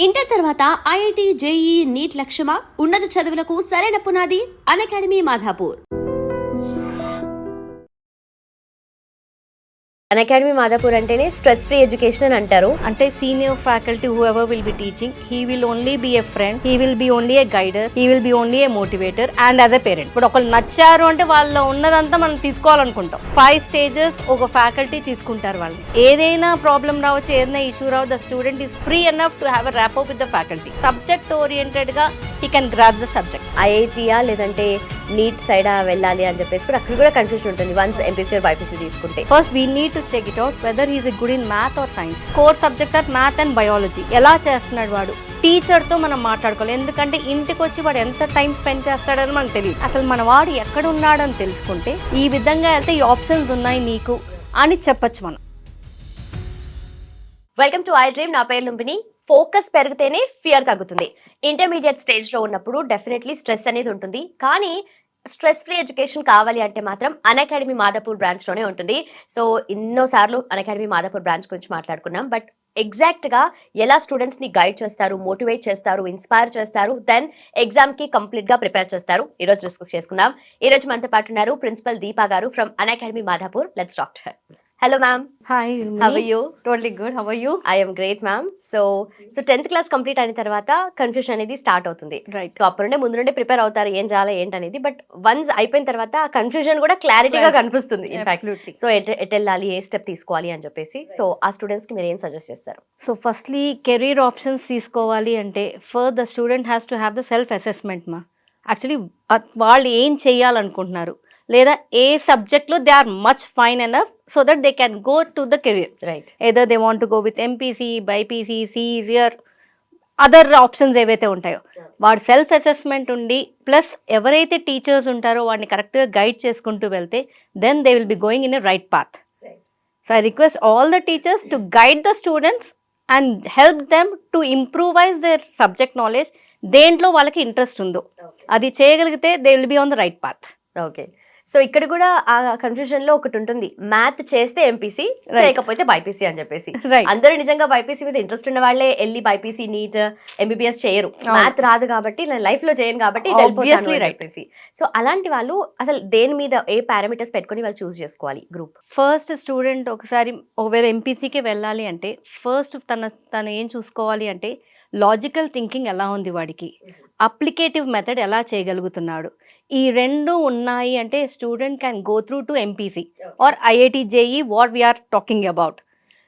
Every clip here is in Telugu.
ఇంటర్ తర్వాత ఐఐటి జేఈఈ నీట్ లక్ష్యమా? ఉన్నత చదువులకు సరైన పునాది అకాడమీ మాధాపూర్. అకాడమీ మాధాపూర్ అంటేనే స్ట్రెస్ ఫ్రీ ఎడ్యుకేషన్ అని అంటారు. అంటే senior faculty who ever will be teaching, he will only B a friend, he will B only a guider, he will B only a motivator and as a parent. ఇప్పుడు ఒకళ్ళు నచ్చారు అంటే వాళ్ళలో ఉన్నదంతా మనం తీసుకోవాలనుకుంటాం. 5 స్టేజెస్ ఒక ఫ్యాకల్టీ తీసుకుంటారు వాళ్ళు. ఏదైనా ప్రాబ్లం రావచ్చు, ఏదైనా ఇష్యూ రావచ్చు, the student is free enough to have a rapport with the faculty. Subject oriented గా he can grasp the subject. ఐఐటీయా లేదంటే నీట్ సైడ్ వెళ్ళాలి అని చెప్పేసి కూడా అక్కడ కూడా కన్ఫ్యూజన్ ఉంటుంది వన్స్ ఎంపీసీ ఆర్ బైపీసీ తీసుకుంటే. First we need to check it out whether he's good in math or science. Core subject are math and biology. ఎలా చేస్తున్నాడు వాడు, టీచర్ తో మనం మాట్లాడుకోవాలి. ఎందుకంటే ఇంటికి వచ్చి వాడు ఎంత టైం స్పెండ్ చేస్తాడని మనకు తెలియదు. అసలు మన వాడు ఎక్కడ ఉన్నాడని తెలుసుకుంటే ఈ విధంగా వెళ్తే ఈ ఆప్షన్స్ ఉన్నాయి నీకు అని చెప్పొచ్చు మనం. Welcome to I dream. నా పేరు లుంబిని. ఫోకస్ పెరిగితేనే ఫియర్ తగ్గుతుంది. ఇంటర్మీడియట్ స్టేజ్ లో ఉన్నప్పుడు డెఫినెట్లీ స్ట్రెస్ అనేది ఉంటుంది. కానీ స్ట్రెస్ ఫ్రీ ఎడ్యుకేషన్ కావాలి అంటే మాత్రం అకాడమీ మాధాపూర్ బ్రాంచ్ లోనే ఉంటుంది. సో ఎన్నోసార్లు అకాడమీ మాధాపూర్ బ్రాంచ్ గురించి మాట్లాడుకున్నాం. బట్ ఎగ్జాక్ట్ గా ఎలా స్టూడెంట్స్ ని గైడ్ చేస్తారు, మోటివేట్ చేస్తారు, ఇన్స్పైర్ చేస్తారు, దెన్ ఎగ్జామ్ కి కంప్లీట్ గా ప్రిపేర్ చేస్తారు, ఈ రోజు డిస్కస్ చేసుకుందాం. ఈ రోజు మనతో పాటు ఉన్నారు ప్రిన్సిపల్ దీపా గారు from academy Madhapur. Let's talk to her. Hello ma'am. Hi. How are you? Totally good. How are you? I am great ma'am. So 10th class complete అయిన తర్వాత కన్ఫ్యూషన్ అనేది స్టార్ట్ అవుతుంది. Right. సో అప్పుడు నుండి ముందు నుండి ప్రిపేర్ అవుతారు ఏం చేయాలి ఏంటనేది. బట్ వన్స్ అయిపోయిన తర్వాత ఆ కన్ఫ్యూజన్ కూడా క్లారిటీగా కనిపిస్తుంది ఇన్ఫాక్ట్. సో ఎట్ వెళ్ళాలి, ఏ స్టెప్ తీసుకోవాలి అని చెప్పేసి. సో ఆ స్టూడెంట్స్ కి మీరు ఏం సజెస్ట్ చేస్తారు? సో ఫస్ట్లీ కెరీర్ ఆప్షన్స్ తీసుకోవాలి అంటే first the student has to have the self assessment మా. యాక్చువల్లీ వాళ్ళు ఏం చేయాలనుకుంటున్నారు, లేదా ఏ సబ్జెక్ట్లో they are much fine enough so that they can go to the career. Right. Either they want to go with MPC, BiPC, CEC or other options ఏవైతే ఉంటాయో వాడు సెల్ఫ్ అసెస్మెంట్ ఉండి ప్లస్ ఎవరైతే టీచర్స్ ఉంటారో వాడిని కరెక్ట్గా గైడ్ చేసుకుంటూ వెళ్తే then they will be going in a right path. So I request all the teachers to guide the students and help them to improvise their subject knowledge. దేంట్లో వాళ్ళకి ఇంట్రెస్ట్ ఉందో అది చేయగలిగితే they will be on the right path. Okay. So ఇక్కడ కూడా ఆ కన్ఫ్యూజన్ లో ఒకటి ఉంటుంది, మ్యాథ్ చేస్తే ఎంపీసీ, చేయకపోతే బైపీసీ అని చెప్పేసి. అందరూ నిజంగా బైపీసీ మీద ఇంట్రెస్ట్ ఉన్న వాళ్ళే వెళ్ళి బైపీసీ, నీట్, ఎంబీబీఎస్ చేయరు. మ్యాథ్ రాదు కాబట్టి, నేను లైఫ్ లో చేయను కాబట్టి చెప్పేసి. సో అలాంటి వాళ్ళు అసలు దేని మీద ఏ పారామీటర్స్ పెట్టుకొని వాళ్ళు చూస్ చేసుకోవాలి గ్రూప్? ఫస్ట్ స్టూడెంట్ ఒకసారి ఒకవేళ ఎంపీసీకి వెళ్ళాలి అంటే ఫస్ట్ తను ఏం చూసుకోవాలి అంటే లాజికల్ థింకింగ్ ఎలా ఉంది వాడికి, అప్లికేటివ్ మెథడ్ ఎలా చేయగలుగుతున్నాడు. ఈ రెండు ఉన్నాయి అంటే student can go through to MPC or IIT JEE what we are talking about.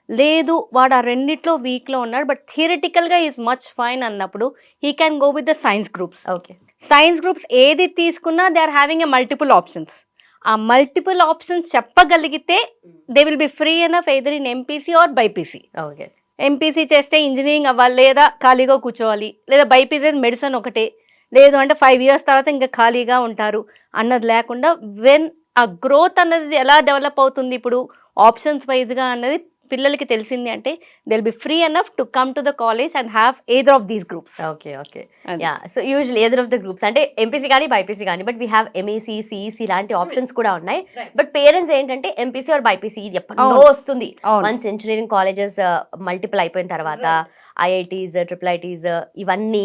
లేదు వాడు ఆ రెండిట్లో వీక్లో ఉన్నాడు బట్ థియరిటికల్గా ఈజ్ మచ్ ఫైన్ అన్నప్పుడు he can go with the science groups. Okay. Science groups ఏది తీసుకున్నా they are having a multiple options. ఆ మల్టిపుల్ ఆప్షన్స్ చెప్పగలిగితే they will be free enough either in MPC or BiPC. Okay. MPC చేస్తే ఇంజనీరింగ్ అవ్వాలి, లేదా ఖాళీగా కూర్చోవాలి, లేదా బైపీసీ మెడిసిన్ ఒకటే, లేదు అంటే 5 years తర్వాత ఇంకా ఖాళీగా ఉంటారు అన్నది లేకుండా వెన్ ఆ గ్రోత్ అన్నది ఎలా డెవలప్ అవుతుంది ఇప్పుడు ఆప్షన్స్ వైజ్గా అన్నది పిల్లలకి తెలిసింది అంటే they will be free enough to come to the college and have either of these groups. Okay. Okay. Yeah. So usually either of the groups అంటే ఎంపీసీ కానీ బైపీసీ కానీ, but we have MEC, CEC లాంటి ఆప్షన్స్ కూడా ఉన్నాయి. బట్ పేరెంట్స్ ఏంటంటే ఎంపీసీ ఆర్ బైపీసీ ఎప్పుడో వస్తుంది. వన్స్ ఇంజనీరింగ్ కాలేజెస్ మల్టిపుల్ అయిపోయిన తర్వాత ఐఐటీస్, ట్రిపుల్ ఐటీస్ ఇవన్నీ,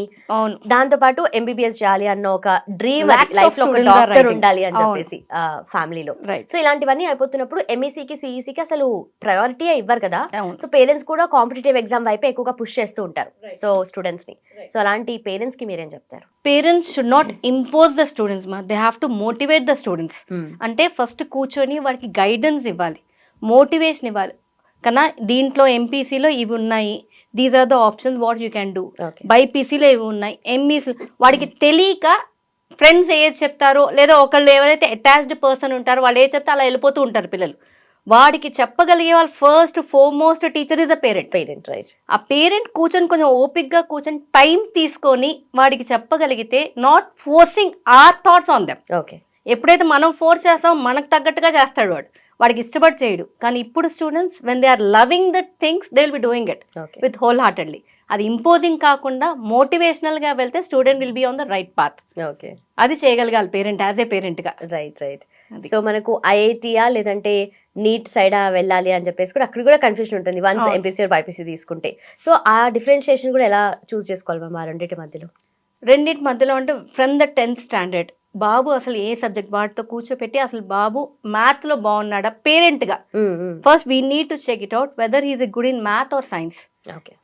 దాంతో పాటు ఎంబీబీఎస్ చేయాలి అన్న ఒక డ్రీమ్, లైఫ్ లో ఒక డాక్టర్ ఉండాలి అని చెప్పేసి ఫ్యామిలీలో. సో ఇలాంటివన్నీ అయిపోతున్నప్పుడు ఎంఈసీకి, సిఈసీకి అసలు ప్రయారిటీ ఇవ్వరు కదా. సో పేరెంట్స్ కూడా కాంపిటేటివ్ ఎగ్జామ్ వైపు ఎక్కువగా పుష్ చేస్తూ ఉంటారు సో స్టూడెంట్స్ ని. సో అలాంటి పేరెంట్స్ కి మీరేం చెప్తారు? Parents should not impose the students మా, they have to motivate the students. అంటే ఫస్ట్ కూర్చొని వాడికి గైడెన్స్ ఇవ్వాలి, మోటివేషన్ ఇవ్వాలి. కన్నా దీంట్లో ఎంపీసీలో ఇవి ఉన్నాయి, these are the options what you can do. బైపీసీలో ఇవి ఉన్నాయి, ఎంఈసీ. వాడికి తెలియక ఫ్రెండ్స్ ఏది చెప్తారో లేదా ఒకళ్ళు ఎవరైతే అటాచ్డ్ పర్సన్ ఉంటారో వాళ్ళు ఏది చెప్తే అలా వెళ్ళిపోతూ ఉంటారు పిల్లలు. వాడికి చెప్పగలిగే వాళ్ళు first foremost teacher is a parent. Right. ఆ పేరెంట్ కూర్చొని కొంచెం ఓపిక్గా కూర్చొని టైం తీసుకొని వాడికి చెప్పగలిగితే, not forcing our thoughts on them. Okay. ఎప్పుడైతే మనం ఫోర్స్ చేస్తామో మనకు తగ్గట్టుగా చేస్తాడు వాడికి ఇష్టపడి చేయడు. కానీ ఇప్పుడు students when they are loving the things they will be doing it with wholeheartedly. అది ఇంపోజింగ్ కాకుండా మోటివేషనల్గా వెళ్తే student will be on the right path. Okay, అది చేయగలగాలి పేరెంట్ యాజ్ ఏ పేరెంట్గా. రైట్. సో మనకు ఐఐటియా లేదంటే నీట్ సైడ్ వెళ్ళాలి అని చెప్పేసి కూడా అక్కడ కూడా కన్ఫ్యూజన్ ఉంటుంది వన్స్ ఎంపీసీ ఆర్ బైపీసీ తీసుకుంటే. సో ఆ డిఫరెన్షియేషన్ కూడా ఎలా చూస్ చేసుకోవాలి మ్యామ్ ఆ రెండింటి మధ్యలో అంటే ఫ్రమ్ ద 10th స్టాండర్డ్ బాబు అసలు ఏ సబ్జెక్ట్ వాటితో కూర్చోపెట్టి అసలు బాబు మ్యాథ్లో బాగున్నాడా పేరెంట్గా first we need to check it out whether he's a good in math or science.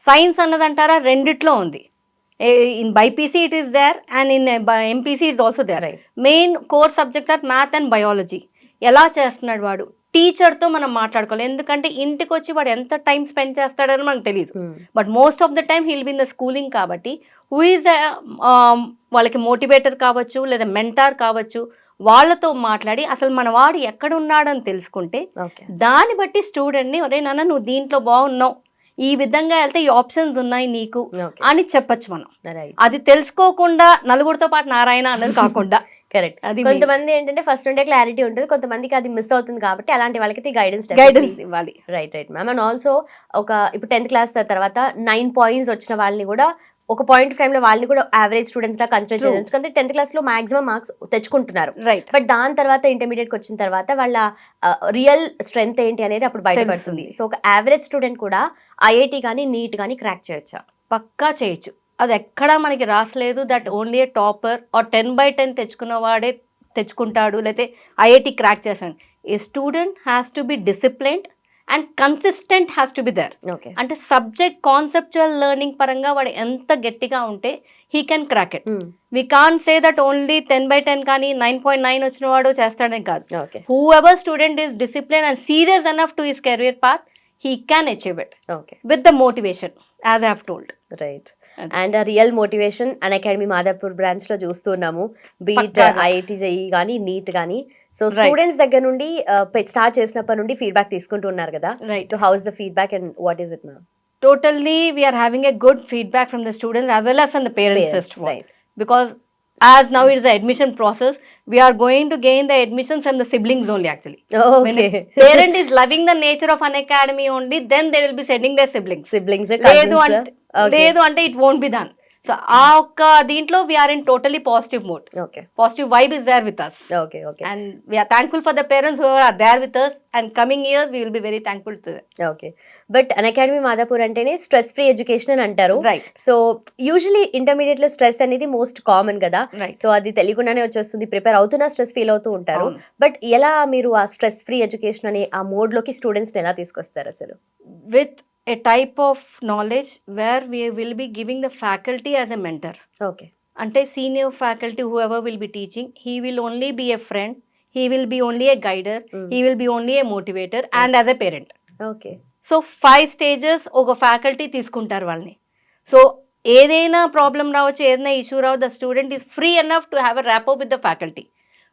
Science అన్నదంటారా రెండిట్లో ఉంది. In BiPC it is there and in MPC it's also there. Main core subjects are math and biology. ఎలా చేస్తున్నాడు వాడు టీచర్తో మనం మాట్లాడుకోవాలి, ఎందుకంటే ఇంటికి వచ్చి వాడు ఎంత టైం స్పెండ్ చేస్తాడని మనకు తెలియదు. But most of the time he'll be in the schooling కాబట్టి హూ ఈజ్ వాళ్ళకి మోటివేటర్ కావచ్చు లేదా మెంటార్ కావచ్చు, వాళ్ళతో మాట్లాడి అసలు మన వాడు ఎక్కడ ఉన్నాడని తెలుసుకుంటే దాన్ని బట్టి స్టూడెంట్ని ఒరే నాన్న నువ్వు దీంట్లో బాగున్నావు, ఈ విధంగా వెళ్తే ఈ ఆప్షన్స్ ఉన్నాయి నీకు అని చెప్పచ్చు మనం. అది తెలుసుకోకుండా నలుగురితో పాటు నారాయణ అన్నది కాకుండా. కరెక్ట్. కొంతమంది ఏంటంటే ఫస్ట్ ఉండే క్లారిటీ ఉంటుంది, కొంతమందికి అది మిస్ అవుతుంది కాబట్టి అలాంటి వాళ్ళకి గైడెన్స్ ఇవ్వాలి. Right ma'am. అండ్ ఆల్సో ఇప్పుడు 10th క్లాస్ తర్వాత 9 points వచ్చిన వాళ్ళని కూడా ఒక పాయింట్ ఆఫ్ టైంలో వాళ్ళని కూడా యావరేజ్ స్టూడెంట్స్ లా కన్సిడర్ చేయొచ్చు, ఎందుకంటే 10th క్లాస్ లో మాక్సిమం మార్క్స్ తెచ్చుకుంటున్నారు. బట్ దాని తర్వాత ఇంటర్మీడియట్ వచ్చిన తర్వాత వాళ్ళ రియల్ స్ట్రెంగ్త్ ఏంటి అనేది అప్పుడు బయటపడుతుంది. సో ఒక యావరేజ్ స్టూడెంట్ కూడా ఐఐటి కానీ నీట్ కానీ క్రాక్ చేయొచ్చా? పక్కా చేయొచ్చు. అది ఎక్కడా మనకి రాసలేదు that only a topper or 10/10 తెచ్చుకున్న వాడే తెచ్చుకుంటాడు లేకపోతే ఐఐటి క్రాక్ చేస్తాడు. A student has to be disciplined and consistent has to be there. అంటే సబ్జెక్ట్ కాన్సెప్చువల్ లెర్నింగ్ పరంగా వాడు ఎంత గట్టిగా ఉంటే he can crack it. We can say that only 10/10 కానీ 9.9 వచ్చిన వాడు చేస్తాడని కాదు. Who ever student is discipline and serious enough to his career path, he can achieve it with the motivation as I have told. Right. And a real motivation Unacademy Madhapur branch లో చూస్తున్నాము, బీట్ ఐఐటి జేఈ కానీ నీట్ కానీ. సో స్టూడెంట్స్ దగ్గర నుండి స్టార్ట్ చేసినప్పటి నుండి ఫీడ్బ్యాక్ తీసుకుంటూ ఉన్నారు కదా. So how is the feedback and what is it ma'am? Totally we are having a good feedback from the students as well as from the parents first of all. Right. Because as now it is the admission process, we are going to gain the admission from the siblings only actually. When a parent is loving the nature of Unacademy only, then they will be sending their siblings. లేదు అంటే it won't be done. So ఆ ఒక్క దీంట్లో we are in totally positive mode. Positive vibe is there with us. And we are thankful for the parents who are there with us, and coming years we will be very thankful to them. But Unacademy Madhapur అంటేనే స్ట్రెస్ ఫ్రీ ఎడ్యుకేషన్ అని అంటారు. సో యూజువలీ ఇంటర్మీడియట్ లో స్ట్రెస్ అనేది మోస్ట్ కామన్ కదా. సో అది తెలియకుండానే వచ్చేస్తుంది, ప్రిపేర్ అవుతున్నా స్ట్రెస్ ఫీల్ అవుతూ ఉంటారు. బట్ ఎలా మీరు ఆ స్ట్రెస్ ఫ్రీ ఎడ్యుకేషన్ అనే ఆ మోడ్ లోకి స్టూడెంట్స్ ఎలా తీసుకొస్తారు అసలు? With a type of knowledge where we will be giving the faculty as a mentor. Ante senior faculty whoever will be teaching, he will only be a friend, he will be only a guider, he will be only a motivator and as a parent. So 5 stages oka faculty తీసుకుంటారు వాళ్ళని. సో ఏదైనా ప్రాబ్లం రావచ్చు, ఏదైనా ఇష్యూ రావచ్చు, the student is free enough to have a rapport with the faculty.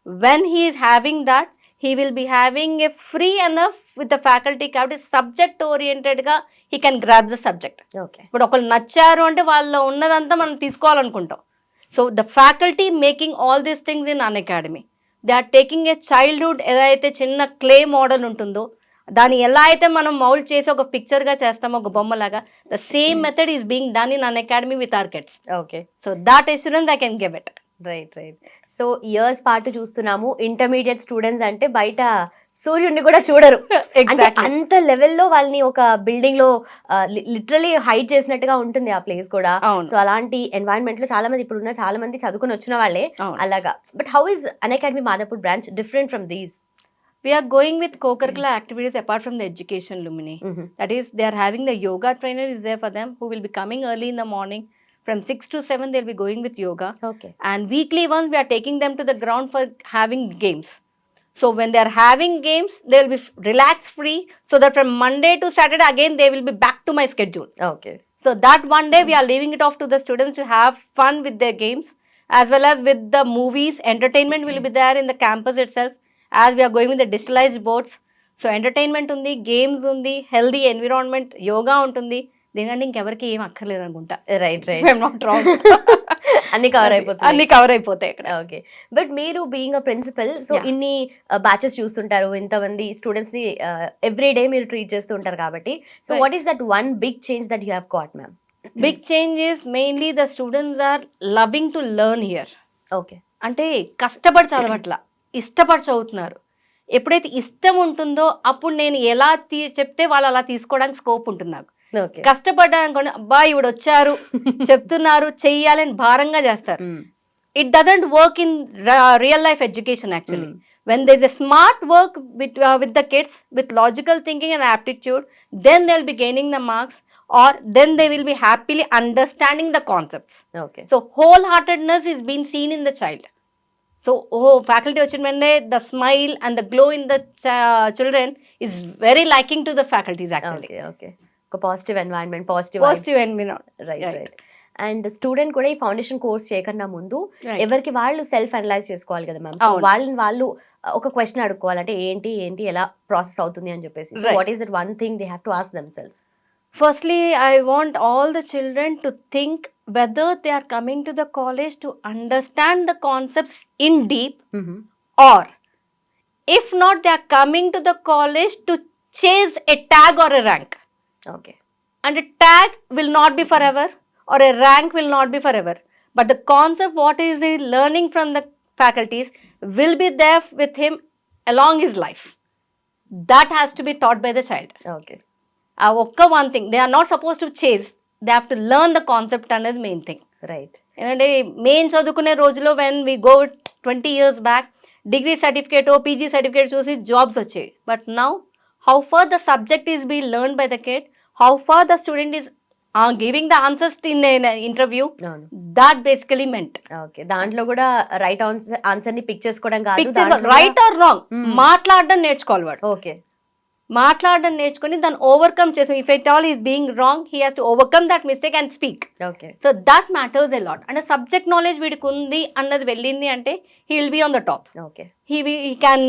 When he is having that, he will be having a free enough with the faculty కాబట్టి subject ఓరియంటెడ్గా he can grab the subject. ఇప్పుడు ఒకళ్ళు నచ్చారు అంటే వాళ్ళలో ఉన్నదంతా మనం తీసుకోవాలనుకుంటాం. So the faculty making all these things in Unacademy. They are taking a childhood, ఏదైతే చిన్న క్లే మోడల్ ఉంటుందో దాన్ని ఎలా అయితే మనం మౌల్డ్ చేసి ఒక పిక్చర్గా చేస్తామో ఒక బొమ్మలాగా, the same method is being done in Unacademy with our kids. So that assurance I can give it. Right. So years పాటు చూస్తున్నాము ఇంటర్మీడియట్ స్టూడెంట్స్ అంటే బయట సూర్యుడిని కూడా చూడరు. అంత లెవెల్లో వాళ్ళని ఒక బిల్డింగ్ లో లిటరలీ హైడ్ చేసినట్టుగా ఉంటుంది ఆ ప్లేస్ కూడా. సో అలాంటి ఎన్వైరన్మెంట్ లో చాలా మంది ఇప్పుడున్న చాలా మంది చదువుకుని వచ్చిన వాళ్ళే అలాగా. But how is Unacademy Madhapur branch different from these? We are going with co-curricular activities apart from the education, Lumini. That is, they are having the yoga trainer is there for them who will be coming early in the morning. From 6 to 7 they'll be going with yoga. And weekly once we are taking them to the ground for having games. So when they are having games, they will be relaxed free, so that from Monday to Saturday again they will be back to my schedule. So that one day we are leaving it off to the students to have fun with their games as well as with the movies. Entertainment will be there in the campus itself as we are going with the digitalized boards. So entertainment undi, games undi, healthy environment, yoga untundi. దీనికంటే ఇంకెవరికి ఏం అక్కర్లేదు అనుకుంటా. రైట్ అన్ని కవర్ అయిపోతాయి ఇక్కడ. బట్ మీరు బీయింగ్ అ ప్రిన్సిపల్, సో ఇన్ని బ్యాచెస్ చూస్తుంటారు, ఇంతమంది స్టూడెంట్స్ ని ఎవ్రీ డే మీరు ట్రీట్ చేస్తూ ఉంటారు కాబట్టి, so what is that one big change that you have got ma'am? Big change is mainly the students are loving to learn here. Okay. అంటే కష్టపడి చదవట్లా, ఇష్టపడి చదువుతున్నారు. ఎప్పుడైతే ఇష్టం ఉంటుందో అప్పుడు నేను ఎలా చెప్తే వాళ్ళు అలా తీసుకోవడానికి స్కోప్ ఉంటుంది నాకు. ఓకే. కష్టపడ్డానుకోండి, అబ్బా ఇవిడ వచ్చారు చెప్తున్నారు చెయ్యాలని భారంగా చేస్తారు. It doesn't work in real life education actually. When there's a smart work with the kids with logical thinking and aptitude, then they'll be gaining the marks, or then they will be happily understanding the concepts. Okay. So wholeheartedness is being seen in the child. So faculty వచ్చిన the smile and the glow in the children is very liking to the faculties actually. Okay. Okay. ఒక positive environment, Positive environment. Right. Right. Right. And student కూడా ఈ ఫౌండేషన్ కోర్స్ చేయకన్నా ముందు Right. ఎవరికి వాళ్ళు సెల్ఫ్ అనలైజ్ చేసుకోవాలి కదా మ్యామ్. సో అవును. వాళ్ళు ఒక క్వశ్చన్ అడుక్కోవాలి, అంటే ఏంటి ఎలా ప్రాసెస్ అవుతుంది అని చెప్పేసి. So Right. What is that one thing they have to ask themselves? Firstly, I want all the children to think whether they are coming to the college to understand the concepts in deep, or if not, they are coming to the college to chase a tag or a rank. Okay. And a tag will not be forever, or a rank will not be forever. But the concept, what is he learning from the faculties, will be there with him along his life. That has to be taught by the child. Okay. One thing, they are not supposed to chase, they have to learn the concept అనేది మెయిన్ థింగ్. రైట్. ఎందుకంటే మెయిన్ చదువుకునే రోజులో when we go 20 years back degree certificate PG certificate చూసి జాబ్స్ వచ్చాయి. But now how far the subject is be learn by the kid, how far the student is giving the answers in interview, అవును. దాట్ బేసికలీ మెంట్. ఓకే. దాంట్లో కూడా రైట్ ఆన్సర్ ని పిక్ చేసుకోవడం కాదు, పిక్చర్స్ రైట్ ఆర్ రాంగ్ మాట్లాడడం నేర్చుకోవాలి వాడు. ఓకే. మాట్లాడడం నేర్చుకొని దాన్ని ఓవర్కమ్ చేసి, if at all is being wrong he has to overcome that mistake and speak. Okay. So that matters a lot. అంటే సబ్జెక్ట్ నాలెడ్జ్ వీడికి ఉంది అన్నది వెళ్ళింది అంటే he will be on the top. Okay. He can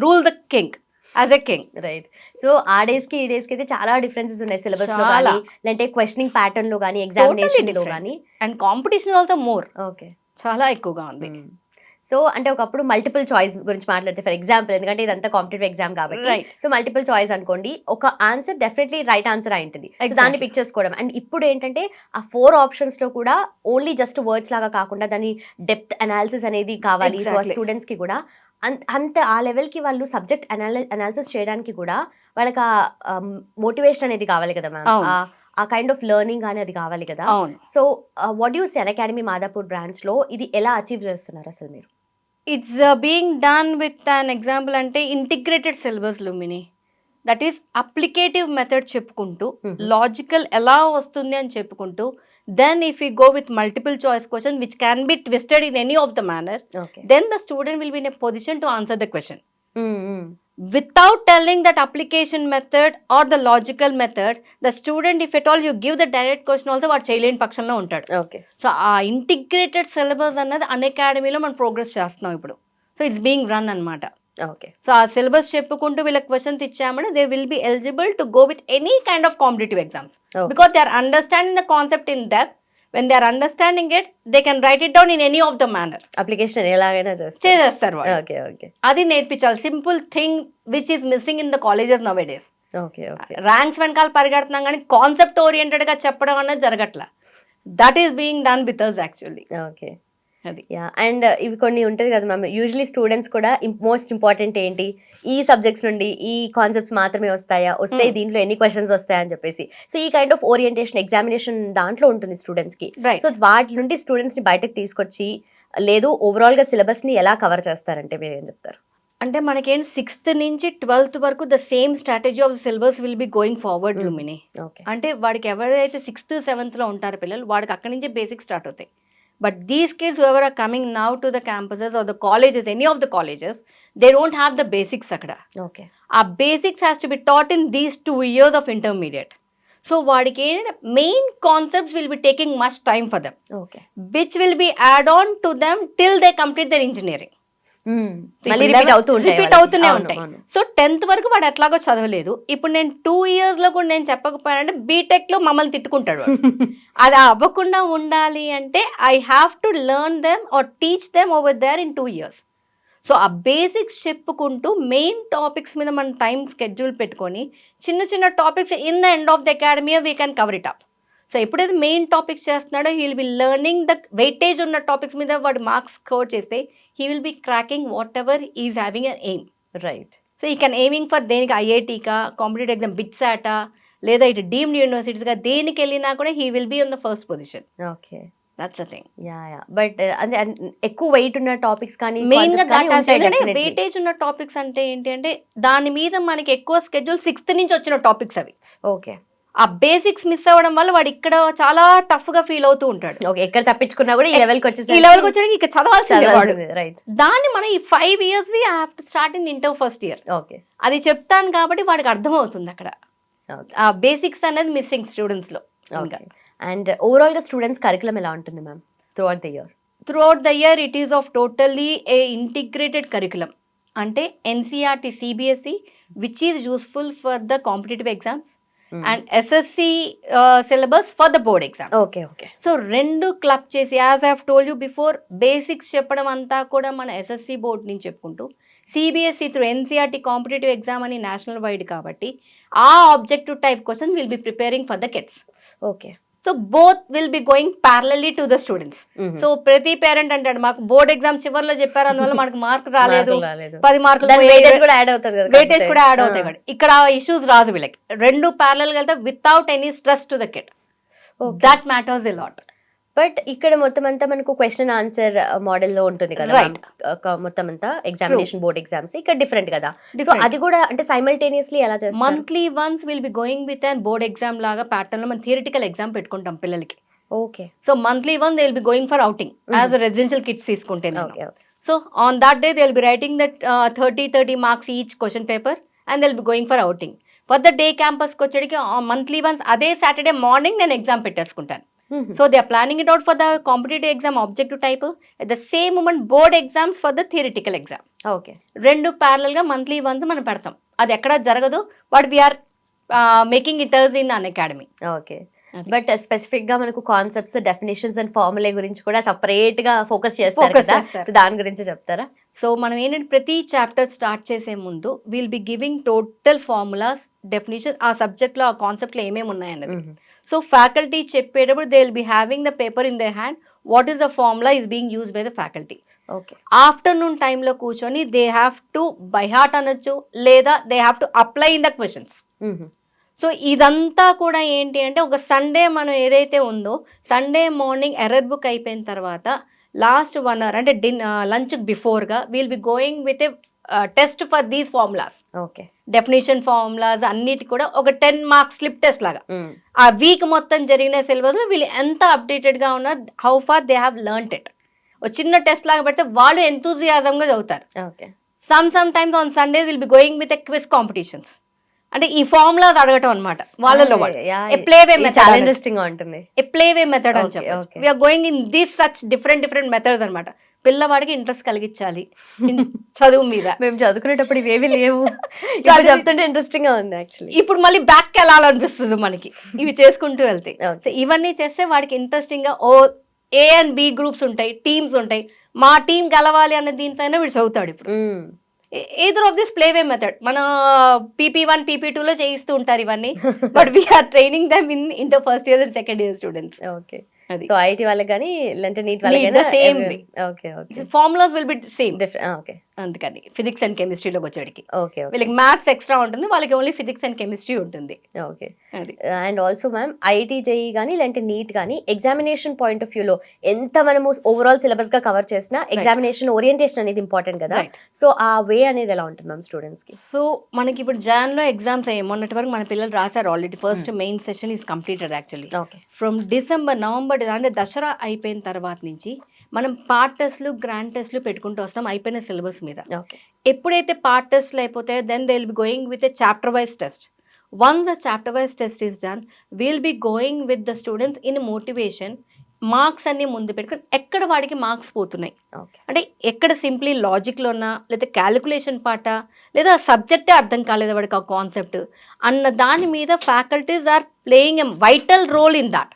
rule the king as a king. Right. So ఆ డేస్ కి ఈ డేస్ కి అయితే చాలా డిఫరెన్సెస్ ఉన్నాయి, సిలబస్ లో చాలా. కానీ, లేదంటే క్వశ్చనింగ్ ప్యాటర్న్ లో కానీ, ఎగ్జామినేషన్ లో కానీ. And competition also more, okay. చాలా ఎక్కువగా ఉంది. సో అంటే ఒకప్పుడు మల్టిపుల్ చాయిస్ గురించి మాట్లాడితే, ఫర్ ఎగ్జాంపుల్, ఎందుకంటే ఇదంతా కాంపిటేటివ్ ఎగ్జామ్ కాబట్టి, Right. సో మల్టిపుల్ చాయిస్ అనుకోండి, ఒక ఆన్సర్ డెఫినెట్లీ రైట్ ఆన్సర్ అయి ఉంటుంది. So Exactly. దాన్ని పిక్ చేసుకోవడం. అండ్ ఇప్పుడు ఏంటంటే ఆ 4 ఆప్షన్స్ లో కూడా ఓన్లీ జస్ట్ వర్డ్స్ లాగా కాకుండా దాని డెప్త్ అనాలిసిస్ అనేది కావాలి. సో ఆ Exactly. స్టూడెంట్స్ కి కూడా అంత ఆ లెవెల్ కి వాళ్ళు సబ్జెక్ట్ అనాలిసిస్ చేయడానికి కూడా వాళ్ళకి ఆ మోటివేషన్ అనేది కావాలి కదా మ్యామ్. అవును. ఆ కైండ్ ఆఫ్ లెర్నింగ్ కానీ అది కావాలి కదా. అవును. So what you say academy Madhapur branch లో ఇది ఎలా అచీవ్ చేస్తున్నారు అసలు మీరు? It's being done with an example అంటే ఇంటిగ్రేటెడ్ సిలబస్ లుమిని, దట్ ఈస్ అప్లికేటివ్ మెథడ్ చెప్పుకుంటూ, లాజికల్ ఎలా వస్తుంది అని చెప్పుకుంటూ, then if you go with multiple choice question which can be twisted in any of the manner, okay. Then the student will be in a position to answer the question without telling that application method or the logical method. The student, if at all you give the direct question also, వాడు చేయలేని పక్షంలో ఉంటాడు. ఓకే. సో ఆ ఇంటిగ్రేటెడ్ సిలబస్ అన్నది అన్ అకాడమీలో మనం ప్రోగ్రెస్ చేస్తున్నాం ఇప్పుడు. సో ఇట్స్ బీయింగ్ రన్ అనమాట. ఓకే. సో ఆ సిలబస్ చెప్పుకుంటూ వీళ్ళకి క్వశ్చన్స్ ఇచ్చామంటే they will be eligible to go with any kind of competitive exams, because they are understanding the concept in that. when they are understanding it, they can write it down in any of the manner. Application ఎలాగైనా చేస్తారు. ఓకే. ఓకే. అది నేర్పించాలి. Simple thing which is missing in the colleges nowadays. Okay. Okay. Ranks వెనకాల పరిగెడుతున్నాం కానీ కాన్సెప్ట్ ఓరియంటెడ్ గా చెప్పడం అనేది జరగట్లా. That is being done with us actually. Okay. అది. యా. అండ్ ఇవి కొన్ని ఉంటుంది కదా మ్యామ్, యూజువలీ స్టూడెంట్స్ కూడా మోస్ట్ ఇంపార్టెంట్ ఏంటి, ఈ సబ్జెక్ట్స్ నుండి ఈ కాన్సెప్ట్స్ మాత్రమే వస్తే దీంట్లో ఎన్ని క్వశ్చన్స్ వస్తాయని చెప్పేసి. సో ఈ కైండ్ ఆఫ్ ఓరియంటేషన్ ఎగ్జామినేషన్ దాంట్లో ఉంటుంది స్టూడెంట్స్ కి. Right. సో వాటి నుండి స్టూడెంట్స్ ని బయటకు తీసుకొచ్చి, లేదు ఓవరాల్ గా సిలబస్ ని ఎలా కవర్ చేస్తారంటే మీరు ఏం చెప్తారు? అంటే మనకేంటి 6th నుంచి 12th వరకు the same strategy of the syllabus will be going forward Lumbini. Okay. అంటే వాడికి ఎవరైతే 6th 7th లో ఉంటారో పిల్లలు, వాడికి అక్కడి నుంచి బేసిక్ స్టార్ట్ అవుతాయి. But these kids whoever are coming now to the campuses or the colleges, any of the colleges, they don't have the basics అక్కడ. ఓకే. ఆ basics has to be taught in these 2 years of intermediate. So వాడికి ఏంటంటే main concepts will be taking much time for them, okay. Which will be add on to them till they complete their engineering. Repeat అవుతూనే ఉంటాయి. సో 10th వరకు వాడు ఎట్లాగో చదవలేదు. ఇప్పుడు నేను 2 years లో కూడా నేను చెప్పకపోయానంటే బీటెక్ లో మమ్మల్ని తిట్టుకుంటాడు. అది అవ్వకుండా ఉండాలి అంటే I have to learn them or teach them over there in 2 years. So ఆ బేసిక్స్ చెప్పుకుంటూ మెయిన్ టాపిక్స్ మీద మనం టైం స్కెడ్యూల్ పెట్టుకొని చిన్న చిన్న topics in the end of the academy we can cover it up. So ఎప్పుడైతే మెయిన్ టాపిక్స్ చేస్తున్నాడో he will be learning the weightage ఉన్న టాపిక్స్ మీద వాడు మార్క్స్ స్కోర్ చేస్తే he will be cracking whatever is having an aim. Right. So ఈ కెన్ ఎయిమింగ్ ఫర్ దేనికి ఐఐటీకా, కాంపిటేటివ్ ఎగ్జామ్ బిట్సాటా, లేదా ఇటు డీమ్డ్ యూనివర్సిటీస్గా దేనికి వెళ్ళినా కూడా he will be on the first position. Okay, that's a thing. Yeah but అంటే ఎక్కువ వెయిట్ ఉన్న టాపిక్స్ కానీ మెయిన్ గా వెయిటేజ్ ఉన్న టాపిక్స్ అంటే ఏంటి అంటే దాని మీద మనకి ఎక్కువ స్కెడ్యూల్ 6th నుంచి వచ్చిన టాపిక్స్ అవి. ఓకే, ఆ బేసిక్స్ మిస్ అవ్వడం వల్ల వాడు ఇక్కడ చాలా టఫ్ గా ఫీల్ అవుతూ ఉంటాడు. ఓకే, ఎక్కడ తప్పించుకున్నా కూడా ఈ లెవెల్కి ఈ లెవెల్కి వచ్చాక ఇక చదవాల్సింది. రైట్. దాన్ని మనం ఈ 5 years we have to start in inter first year. Okay, అది చెప్తాను కాబట్టి వాడికి అర్థం అవుతుంది అక్కడ ఆ బేసిక్స్ అనేది మిస్సింగ్ స్టూడెంట్స్ లో. అండ్ ఓవరాల్ గా స్టూడెంట్స్ కరికులం ఎలా ఉంటుంది ma'am throughout the year? Throughout the year it is of totally a integrated curriculum. అంటే NCERT CBSE which is useful for the competitive exams and SSC syllabus for the board exam. Okay okay. So రెండు క్లబ్ చేసి as I have told you before basics చెప్పడం అంతా కూడా మన ఎస్ఎస్సి బోర్డ్ నుంచి చెప్పుకుంటూ CBSE through NCERT competitive exam అని నేషనల్ వైడ్ కాబట్టి ఆ objective type question will be preparing for the kids. Okay. So both will be going parallelly to the students. So ప్రతి పేరెంట్ అంటాడు మాకు బోర్డ్ ఎగ్జామ్ చివరిలో చెప్పారు అందువల్ల మనకు మార్క్ రాలేదు, 10 మార్కులు వెయిటేజ్ కూడా యాడ్ అవుతుంది కదా. వెయిటేజ్ కూడా యాడ్ అవుతాయి కదా. ఇక్కడ ఇష్యూస్ రాదు వీళ్ళకి. రెండు ప్యారలల్ గా వెళ్తే without any stress to the kid. That matters a lot. But ఇక్కడ మొత్తం అంతా మనకు క్వశ్చన్ ఆన్సర్ మోడల్ లో ఉంటుంది కదా మొత్తం అంతా ఎగ్జామినేషన్ బోర్డ్ ఎగ్జామ్స్. ఇక్కడ డిఫరెంట్ కదా. సో అది కూడా అంటే సైమల్టేనియస్లీ ఎలా చేస్తారు? Monthly once will be going with and board exam లాగా ప్యాటర్న్ లో మనం థియరిటికల్ ఎగ్జామ్ పెట్టుకుంటాం పిల్లలకి. Okay. So monthly one they will be going for outing as residential kits తీసుకుంటే. So on that day they will be writing that 30 marks each question paper and they will be going for outing. For the day క్యాంపస్కి వచ్చేటికి monthly once అదే సాటర్డే మార్నింగ్ నేను ఎగ్జామ్ పెట్టేసుకుంటాను. So they are planning it out for the competitive exam objective type. At the same moment board exams for the theoretical exam. Okay. రెండు ప్యారలల్ గా మంత్లీ వన్స్ మనం పెడతాం. అది ఎక్కడ జరగదు. But we are making it in an academy. Okay. But specific గా మనకు కాన్సెప్ట్స్, డెఫినేషన్స్ అండ్ ఫార్ములా గురించి కూడా సెపరేట్ గా ఫోకస్ చేస్తారు కదా. సో దాని గురించి చెప్తారా? సో మనం ఏంటంటే ప్రతి చాప్టర్ స్టార్ట్ చేసే ముందు will be giving total formulas, definition, ఆ సబ్జెక్ట్ లో ఆ కాన్సెప్ట్ లో ఏమేమి ఉన్నాయన్నది. సో ఫ్యాకల్టీ చెప్పేటప్పుడు they will be having the paper in the hand. What is the formula is being use by the faculty. Okay. Afternoon టైంలో కూర్చొని they have to buy heart అనొచ్చు, లేదా they have to apply in the questions. So ఇదంతా కూడా ఏంటి అంటే ఒక సండే మనం ఏదైతే ఉందో సండే మార్నింగ్ ఎర్రర్ బుక్ అయిపోయిన తర్వాత లాస్ట్ 1 hour అంటే లంచ్ బిఫోర్గా will be going with a test for these formulas. Okay. Definition formulas అన్నిటి కూడా ఒక 10 మార్క్స్ స్లిప్ టెస్ట్ లాగా ఆ వీక్ మొత్తం జరిగిన సిలబస్ వీళ్ళు ఎంత అప్డేటెడ్ గా ఉన్నారు, how far they have learned it. ఒక చిన్న టెస్ట్ లాగా పెడితే వాళ్ళు ఎంతూజియాజం గా చదువుతారు. Sometimes on Sunday will be going with a quiz competitions. అంటే ఈ ఫార్ములాస్ అడగటం అనమాట వాళ్ళలో. ప్లేవే మెథడ్ ఇంట్రెస్టింగ్ గా ఉంటుంది. ప్లేవే మెథడ్ అని చెప్పి we are going in these such different methods అనమాట. పిల్లవాడికి ఇంట్రెస్ట్ కలిగించాలి చదువు మీద. మేము చదువుకునేటప్పుడు ఇవేవి లేవు, చెప్తుంటే ఇంట్రెస్టింగ్ గా ఉంది యాక్చువల్లీ. ఇప్పుడు మళ్ళీ బ్యాక్ వెళ్ళాలనిపిస్తుంది మనకి ఇవి చేసుకుంటూ వెళ్తే. ఇవన్నీ చేస్తే వాడికి ఇంట్రెస్టింగ్ గా ఏ అండ్ బి గ్రూప్స్ ఉంటాయి, టీమ్స్ ఉంటాయి. మా టీం గెలవాలి అనే దీంట్లో వీడు చదువుతాడు. ఇప్పుడు either of this playway method మన PP1 PP2 లో చేయిస్తూ ఉంటారు ఇవన్నీ. But we are training them in inter first year and second year students. Okay. So IIT వాళ్ళకి కానీ లేదంటే నీట్ వాళ్ళకి కానీ same okay okay formulas will be same different. Okay. అందుకని ఫిజిక్స్ అండ్ కెమిస్ట్రీలోకి వచ్చేటికి ఓకే వీళ్ళకి మ్యాథ్స్ ఎక్స్ట్రా ఉంటుంది, వాళ్ళకి ఓన్లీ ఫిజిక్స్ అండ్ కెమిస్ట్రీ ఉంటుంది. Okay. And also ma'am IIT JEE కానీ లేదంటే నీట్ కానీ ఎగ్జామినేషన్ పాయింట్ ఆఫ్ వ్యూలో ఎంత మనము ఓవరాల్ సిలబస్ గా కవర్ చేసినా ఎగ్జామినేషన్ ఓరియంటేషన్ అనేది ఇంపార్టెంట్ కదా. సో ఆ వే అనేది ఎలా ఉంటుంది మ్యామ్ స్టూడెంట్స్ కి? సో మనకి ఇప్పుడు జాన్ లో ఎగ్జామ్స్ అయ్యాయి. మొన్నటి వరకు మన పిల్లలు రాశారు already. First main session is completed actually. From December November అంటే దసరా అయిపోయిన తర్వాత నుంచి మనం పార్ట్ టెస్ట్లు గ్రాండ్ టెస్ట్లు పెట్టుకుంటూ వస్తాం అయిపోయిన సిలబస్ మీద. ఎప్పుడైతే పార్ట్ టెస్ట్లు అయిపోతాయో then they will be going with a chapter wise test. Once the chapter wise test is done will be going with the students in motivation. Marks అన్ని ముందు పెట్టుకుని ఎక్కడ వాడికి మార్క్స్ పోతున్నాయి అంటే ఎక్కడ సింప్లీ లాజిక్లో ఉన్నా లేదా క్యాలిక్యులేషన్ పార్టా లేదా సబ్జెక్టే అర్థం కాలేదు వాడికి ఆ కాన్సెప్ట్ అన్న దాని మీద faculties are playing a vital role in that.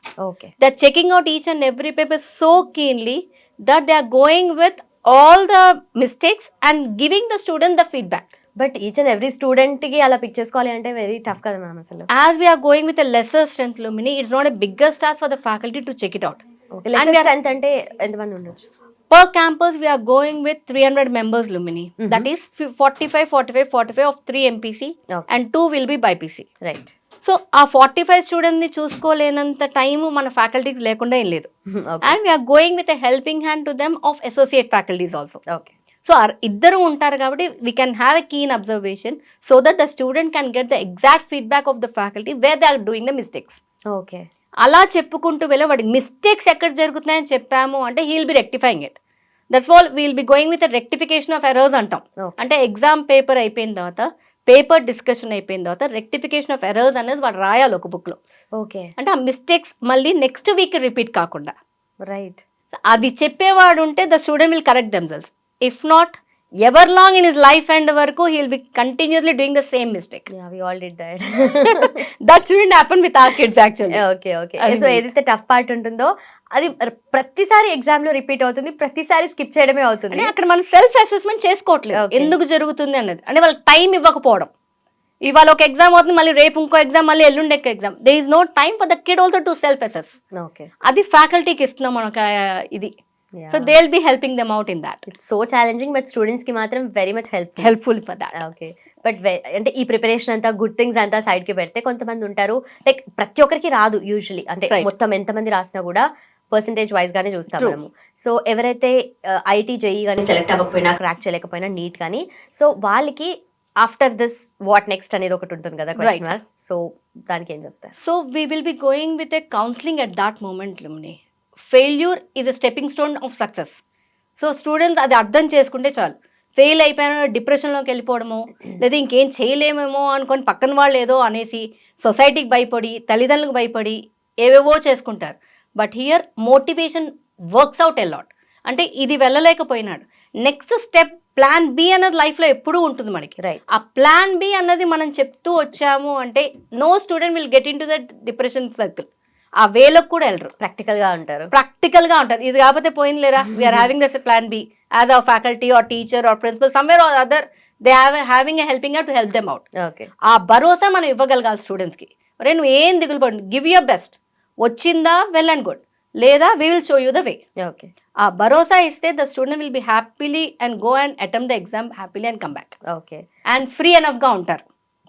They are checking out each and every paper so keenly that they are going with all the mistakes and giving the student the feedback. But each and every student కి అలా పిక్ చేసుకోవాలి అంటే వెరీ టఫ్ కదా మ్యామ్ అసలు. As we are going with a lesser strength, Lumini, it's not a bigger task for the faculty to check it out. Okay, lesson strength అంటే ఎంతమంది ఉండొచ్చు? Per campus, we are going with 300 members, Lumini. That is 45 of 3 MPC Okay. and 2 will be BPC. Right. So ఆ 45 స్టూడెంట్ని చూసుకోలేనంత టైము మన ఫ్యాకల్టీకి లేకుండా ఏం లేదు. And we are going with a helping hand to them of associate faculties also. Okay. So ఇద్దరు ఉంటారు కాబట్టి we can have a keen observation so that the student can get the exact feedback of the faculty where they are doing the mistakes. Okay. అలా చెప్పుకుంటూ వెళ్ళి వాడికి మిస్టేక్స్ ఎక్కడ జరుగుతున్నాయని చెప్పాము అంటే he'll be rectifying it. That's all we'll be going with rectification of errors అంటాం. అంటే ఎగ్జామ్ పేపర్ అయిపోయిన తర్వాత, పేపర్ డిస్కషన్ అయిపోయిన తర్వాత రెక్టిఫికేషన్ ఆఫ్ ఎరర్స్ అనేది వాడు రాయాలి ఒక బుక్లో. ఓకే. అంటే ఆ మిస్టేక్స్ మళ్ళీ నెక్స్ట్ వీక్ రిపీట్ కాకుండా. రైట్. అది చెప్పేవాడు ఉంటే the student will correct themselves. If not, ever long in his life end వరకు he will be continuously doing the same mistake. Yeah, we all did that. That shouldn't happen with our kids actually. Okay. Okay. So ఏదైతే టఫ్ పార్ట్ ఉంటుందో అది ప్రతిసారి ఎగ్జామ్ లో రిపీట్ అవుతుంది, ప్రతిసారి స్కిప్ చేయడమే అవుతుంది. అంటే అక్కడ మనం సెల్ఫ్ అసెస్మెంట్ చేసుకోవట్లేదు ఎందుకు జరుగుతుంది అన్నది. అంటే వాళ్ళకి టైం ఇవ్వకపోవడం. ఇవాళ ఒక ఎగ్జామ్ అవుతుంది, మళ్ళీ రేపు ఇంకో ఎగ్జామ్, మళ్ళీ ఎల్లుండి ఒక exam. There is no time for the kid also to self assess. Okay. అది ఫ్యాకల్టీకి ఇస్తున్నాం మనకు ఇది. So they will be helping them out in that. It's so challenging but students కి మాత్రం very much helpful for that. Okay. But అంటే ఈ ప్రిపరేషన్ అంతా, గుడ్ థింగ్స్ అంతా సైడ్ కి పెడితే, కొంతమంది ఉంటారు లైక్ ప్రతి ఒక్కరికి రాదు యూజువలీ. అంటే మొత్తం ఎంతమంది రాసినా కూడా పర్సంటేజ్ వైజ్ గానే చూస్తాం మనము. సో ఎవరైతే ఐటీ జేఈ కానీ సెలెక్ట్ అవ్వకపోయినా, క్రాక్ చేయలేకపోయినా, నీట్ కానీ, సో వాళ్ళకి ఆఫ్టర్ దిస్ వాట్ నెక్స్ట్ అనేది ఒకటి ఉంటుంది కదా క్వశ్చన్ మార్క్. సో దానికి ఏం చెప్తారు? So we will be going with a counselling at that moment. లిమ్ని, failure is a stepping stone of success. So students అది అర్థం చేసుకుంటే చాలు. ఫెయిల్ అయిపోయిన డిప్రెషన్లోకి వెళ్ళిపోవడము, లేదా ఇంకేం చేయలేమేమో అనుకొని పక్కన వాళ్ళు ఏదో అనేసి సొసైటీకి భయపడి, తల్లిదండ్రులకు భయపడి ఏవేవో చేసుకుంటారు. But here motivation works out a lot. అంటే ఇది వెళ్ళలేకపోయినాడు, నెక్స్ట్ స్టెప్ ప్లాన్ బి అన్నది లైఫ్లో ఎప్పుడూ ఉంటుంది మనకి. రైట్. ఆ ప్లాన్ బి అన్నది మనం చెప్తూ వచ్చాము అంటే no student will get into that depression circle. ఆ వేలోకి కూడా వెళ్ళరు, ప్రాక్టికల్ గా ఉంటారు. ఇది కాకపోతే పోయింది లేరా, we are having this plan B as a faculty or teacher or principal somewhere or other they having a helping to help them out. Okay. ఆ భరోసా మనం ఇవ్వగలగాలి స్టూడెంట్స్కి. రే నువ్వు ఏం దిగులు పడు, గివ్ యువర్ బెస్ట్, వచ్చిందా వెల్ అండ్ గుడ్, లేదా we will show you the way. Okay. ఆ భరోసా ఇస్తే the student will B happily and go and attempt the exam happily and come back. Okay. And free enough గా ఉంటారు,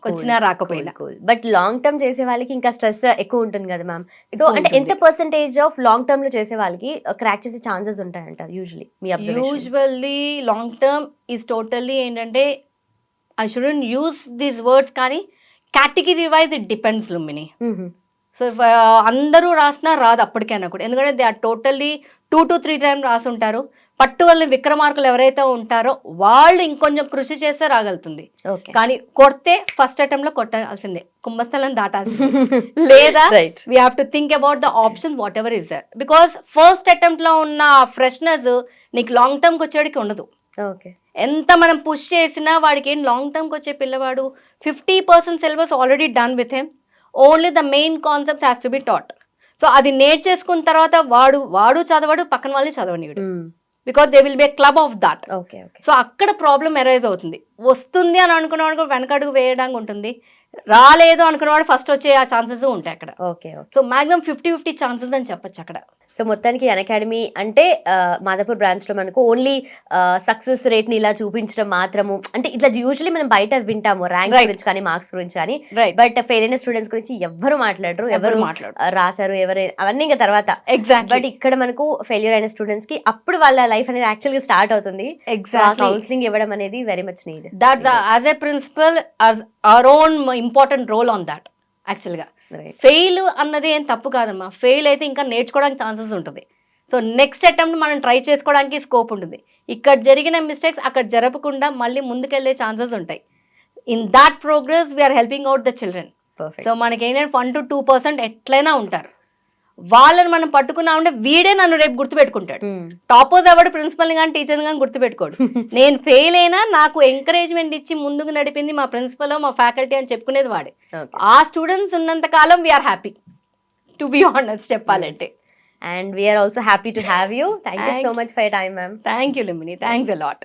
వచ్చినా రాకపోయినా. బట్ లాంగ్ టర్మ్ చేసే వాళ్ళకి ఇంకా స్ట్రెస్ ఎక్కువ ఉంటుంది కదా మ్యామ్. సో అంటే ఎంత పర్సెంటేజ్ ఆఫ్ లాంగ్ టర్మ్ లో చేసే వాళ్ళకి క్రాక్ చేసే ఛాన్సెస్ ఉంటాయంటారు యూజువల్లీ మీ observation? Usually long term is totally ఏంటంటే, I shouldn't use these words, కానీ కేటగిరీ వైజ్ ఇట్ డిపెండ్స్ లుమిని. సో అందరూ రాసినా రాదు అప్పటికైనా కూడా, ఎందుకంటే they are totally 2 to 3 times రాసి ఉంటారు. పట్టువల్ని విక్రమార్కులు ఎవరైతే ఉంటారో వాళ్ళు ఇంకొంచెం కృషి చేస్తే రాగలుగుతుంది. కానీ కొడితే ఫస్ట్ అటెంప్ట్ లో కొట్టాల్సిందే, కుంభస్థలం దాటాల్సిందే. లేదా we have to think about the option whatever is there, because first attempt లో ఉన్న ఫ్రెష్నెస్ నీకు లాంగ్ టర్మ్కి వచ్చేటికి ఉండదు. ఎంత మనం పుష్ చేసినా వాడికి ఏం లాంగ్ టర్మ్కి వచ్చే పిల్లవాడు 50% syllabus already done with him, only the main concept has to be taught. So అది నేర్చేసుకున్న తర్వాత వాడు చదవడు, పక్కన వాళ్ళని చదవనీయుడు, because they will be a club of that. So అక్కడ ప్రాబ్లం ఎరైజ్ అవుతుంది. వస్తుంది అని అనుకున్నవాడు వెనకడుగు వేయడానికి ఉంటుంది, రాలేదు అనుకున్నవాడు ఫస్ట్ వచ్చే ఆ ఛాన్సెస్ ఉంటాయి అక్కడ. సో మాక్సిమం 50-50 ఛాన్సెస్ అని చెప్పొచ్చు అక్కడ. సో మొత్తానికి అన్అకాడమీ అంటే మాదాపూర్ బ్రాంచ్ లో మనకు ఓన్లీ సక్సెస్ రేట్ ని ఇలా చూపించడం మాత్రము, అంటే ఇట్లా యూజువల్లీ మనం బయట వింటాము ర్యాంక్ గురించి కానీ మార్క్స్ గురించి కానీ, బట్ ఫెయిల్ అయిన స్టూడెంట్స్ గురించి ఎవరు మాట్లాడరు, ఎవరు రాశారు ఎవరైనా అవన్నీ ఇంకా తర్వాత. బట్ ఇక్కడ మనకు ఫెయిల్యూర్ అయిన స్టూడెంట్స్ కి అప్పుడు వాళ్ళ లైఫ్ అనేది యాక్చువల్ గా స్టార్ట్ అవుతుంది. కౌన్సిలింగ్ ఇవ్వడం అనేది very much need. That as a principal our own important role on that. Actual గా ఫెయిల్ అన్నది ఏం తప్పు కాదమ్మా, ఫెయిల్ అయితే ఇంకా నేర్చుకోవడానికి ఛాన్సెస్ ఉంటుంది. సో నెక్స్ట్ అటెంప్ట్ మనం ట్రై చేసుకోవడానికి స్కోప్ ఉంటుంది. ఇక్కడ జరిగిన మిస్టేక్స్ అక్కడ జరపకుండా మళ్ళీ ముందుకెళ్లే ఛాన్సెస్ ఉంటాయి. In that progress we are helping out the children. So మనకి ఏంటంటే 1 to 2% ఎట్లయినా ఉంటారు, వాళ్ళని మనం పట్టుకున్నామంటే వీడే నన్ను రేపు గుర్తుపెట్టుకుంటాడు. టాపర్స్ ఎవడు ప్రిన్సిపల్ని కానీ టీచర్ని కానీ గుర్తుపెట్టుకోడు. నేను ఫెయిల్ అయినా నాకు ఎంకరేజ్మెంట్ ఇచ్చి ముందుకు నడిపింది మా ప్రిన్సిపల్ మా ఫ్యాకల్టీ అని చెప్పుకునేది వాడే. ఆ స్టూడెంట్స్ ఉన్నంత కాలం we are happy, to be honest చెప్పాలంటే. And we are also happy to have you. Thank you so much for your time, ma'am. Thank you, Limini. Thanks a lot.